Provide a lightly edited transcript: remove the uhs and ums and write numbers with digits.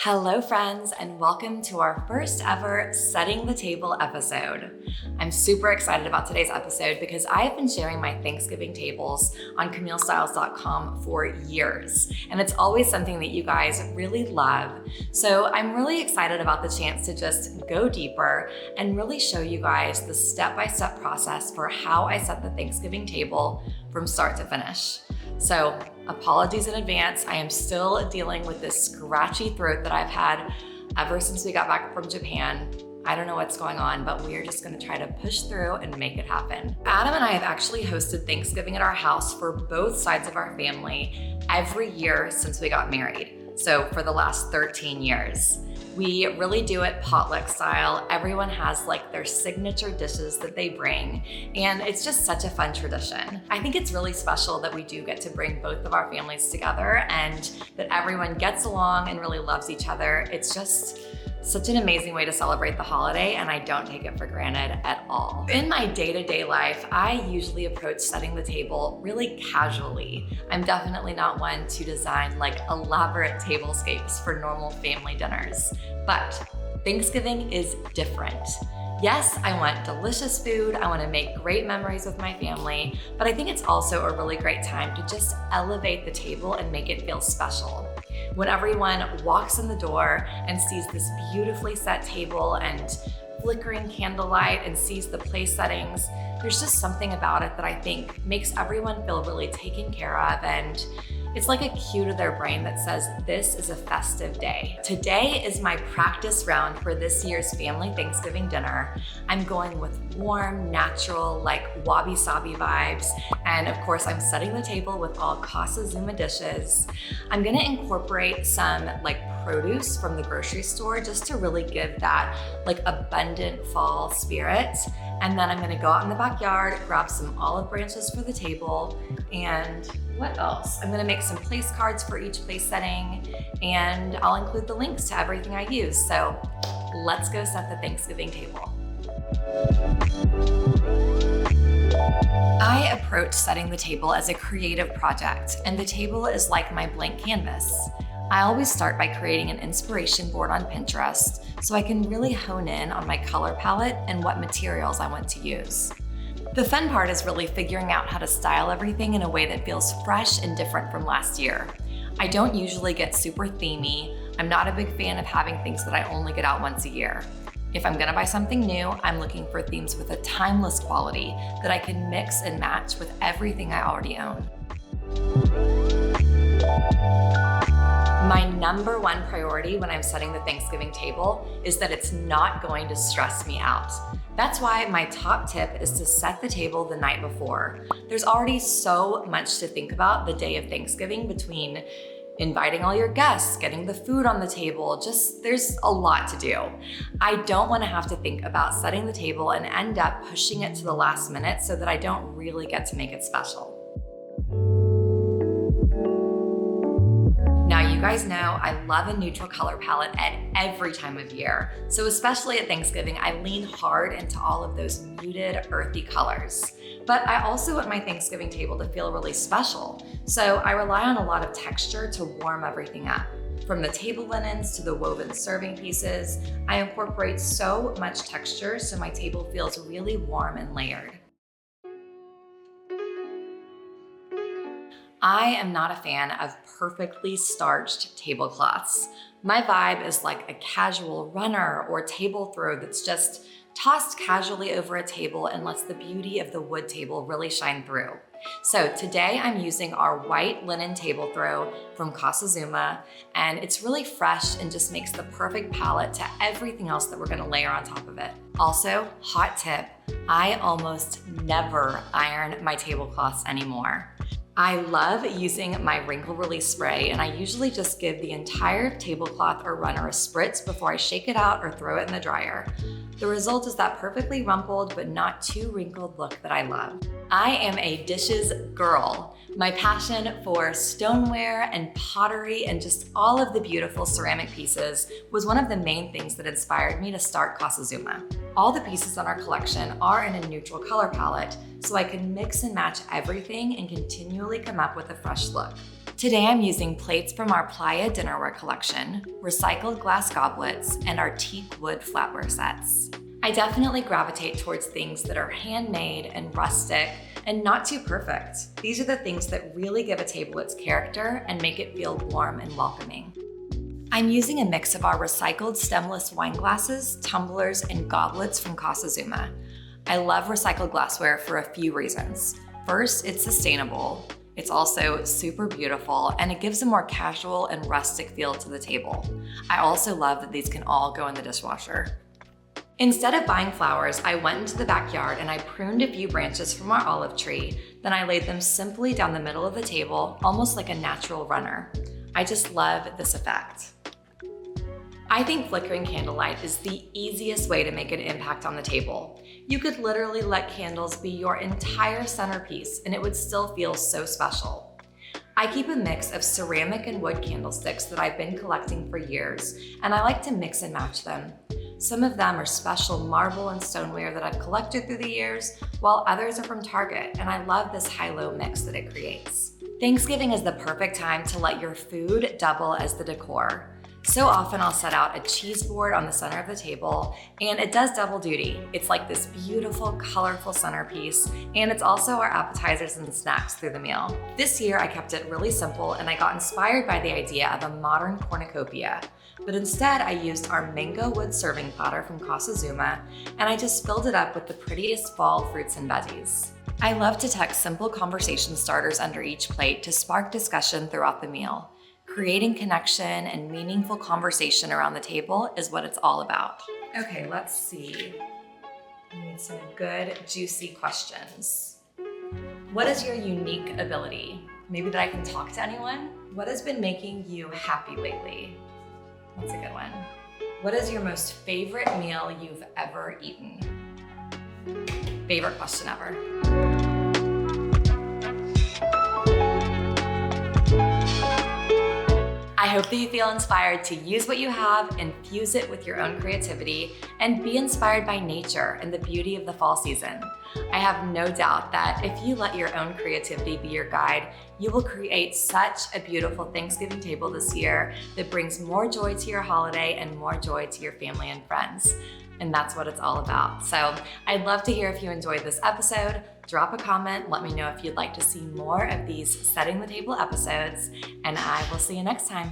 Hello friends, and welcome to our first ever Setting the Table episode. I'm super excited about today's episode because I have been sharing my Thanksgiving tables on CamilleStyles.com for years, and it's always something that you guys really love. So I'm really excited about the chance to just go deeper and really show you guys the step-by-step process for how I set the Thanksgiving table from start to finish. So apologies in advance. I am still dealing with this scratchy throat that I've had ever since we got back from Japan. I don't know what's going on, but we are just gonna try to push through and make it happen. Adam and I have actually hosted Thanksgiving at our house for both sides of our family every year since we got married. So for the last 13 years. We really do it potluck style. Everyone has like their signature dishes that they bring, and it's just such a fun tradition. I think it's really special that we do get to bring both of our families together and that everyone gets along and really loves each other. It's just such an amazing way to celebrate the holiday, and I don't take it for granted at all. In my day-to-day life, I usually approach setting the table really casually. I'm definitely not one to design like elaborate tablescapes for normal family dinners, but Thanksgiving is different. Yes, I want delicious food, I want to make great memories with my family, but I think it's also a really great time to just elevate the table and make it feel special. When everyone walks in the door and sees this beautifully set table and flickering candlelight and sees the place settings, there's just something about it that I think makes everyone feel really taken care of, and it's like a cue to their brain that says, this is a festive day. Today is my practice round for this year's family Thanksgiving dinner. I'm going with warm, natural, like wabi-sabi vibes. And of course, I'm setting the table with all Casa Zuma dishes. I'm gonna incorporate some like produce from the grocery store just to really give that like abundant fall spirit. And then I'm gonna go out in the backyard, grab some olive branches for the table, and what else? I'm gonna make some place cards for each place setting, and I'll include the links to everything I use. So let's go set the Thanksgiving table. I approach setting the table as a creative project, and the table is like my blank canvas. I always start by creating an inspiration board on Pinterest so I can really hone in on my color palette and what materials I want to use. The fun part is really figuring out how to style everything in a way that feels fresh and different from last year. I don't usually get super themey. I'm not a big fan of having things that I only get out once a year. If I'm gonna buy something new, I'm looking for themes with a timeless quality that I can mix and match with everything I already own. My number one priority when I'm setting the Thanksgiving table is that it's not going to stress me out. That's why my top tip is to set the table the night before. There's already so much to think about the day of Thanksgiving, between inviting all your guests, getting the food on the table, there's a lot to do. I don't want to have to think about setting the table and end up pushing it to the last minute so that I don't really get to make it special. Now, you guys know I love a neutral color palette at every time of year. So especially at Thanksgiving, I lean hard into all of those muted, earthy colors. But I also want my Thanksgiving table to feel really special. So I rely on a lot of texture to warm everything up. From the table linens to the woven serving pieces, I incorporate so much texture so my table feels really warm and layered. I am not a fan of perfectly starched tablecloths. My vibe is like a casual runner or table throw that's just tossed casually over a table and lets the beauty of the wood table really shine through. So today I'm using our white linen table throw from Casa Zuma, and it's really fresh and just makes the perfect palette to everything else that we're gonna layer on top of it. Also, hot tip, I almost never iron my tablecloths anymore. I love using my wrinkle release spray, and I usually just give the entire tablecloth or runner a spritz before I shake it out or throw it in the dryer. The result is that perfectly rumpled but not too wrinkled look that I love. I am a dishes girl. My passion for stoneware and pottery and just all of the beautiful ceramic pieces was one of the main things that inspired me to start Casa Zuma. All the pieces in our collection are in a neutral color palette, so I can mix and match everything and continually come up with a fresh look. Today I'm using plates from our Playa dinnerware collection, recycled glass goblets, and our teak wood flatware sets. I definitely gravitate towards things that are handmade and rustic and not too perfect. These are the things that really give a table its character and make it feel warm and welcoming. I'm using a mix of our recycled stemless wine glasses, tumblers, and goblets from Casa Zuma. I love recycled glassware for a few reasons. First, it's sustainable. It's also super beautiful, and it gives a more casual and rustic feel to the table. I also love that these can all go in the dishwasher. Instead of buying flowers, I went into the backyard and I pruned a few branches from our olive tree. Then I laid them simply down the middle of the table, almost like a natural runner. I just love this effect. I think flickering candlelight is the easiest way to make an impact on the table. You could literally let candles be your entire centerpiece and it would still feel so special. I keep a mix of ceramic and wood candlesticks that I've been collecting for years, and I like to mix and match them. Some of them are special marble and stoneware that I've collected through the years, while others are from Target, and I love this high-low mix that it creates. Thanksgiving is the perfect time to let your food double as the decor. So often I'll set out a cheese board on the center of the table, and it does double duty. It's like this beautiful, colorful centerpiece, and it's also our appetizers and snacks through the meal. This year I kept it really simple, and I got inspired by the idea of a modern cornucopia. But instead I used our mango wood serving platter from Casa Zuma, and I just filled it up with the prettiest fall fruits and veggies. I love to tuck simple conversation starters under each plate to spark discussion throughout the meal. Creating connection and meaningful conversation around the table is what it's all about. Okay, let's see. We need some good, juicy questions. What is your unique ability? Maybe that I can talk to anyone? What has been making you happy lately? That's a good one. What is your most favorite meal you've ever eaten? Favorite question ever. I hope that you feel inspired to use what you have, infuse it with your own creativity, and be inspired by nature and the beauty of the fall season. I have no doubt that if you let your own creativity be your guide, you will create such a beautiful Thanksgiving table this year that brings more joy to your holiday and more joy to your family and friends. And that's what it's all about. So I'd love to hear if you enjoyed this episode. Drop a comment, let me know if you'd like to see more of these Setting the Table episodes, and I will see you next time.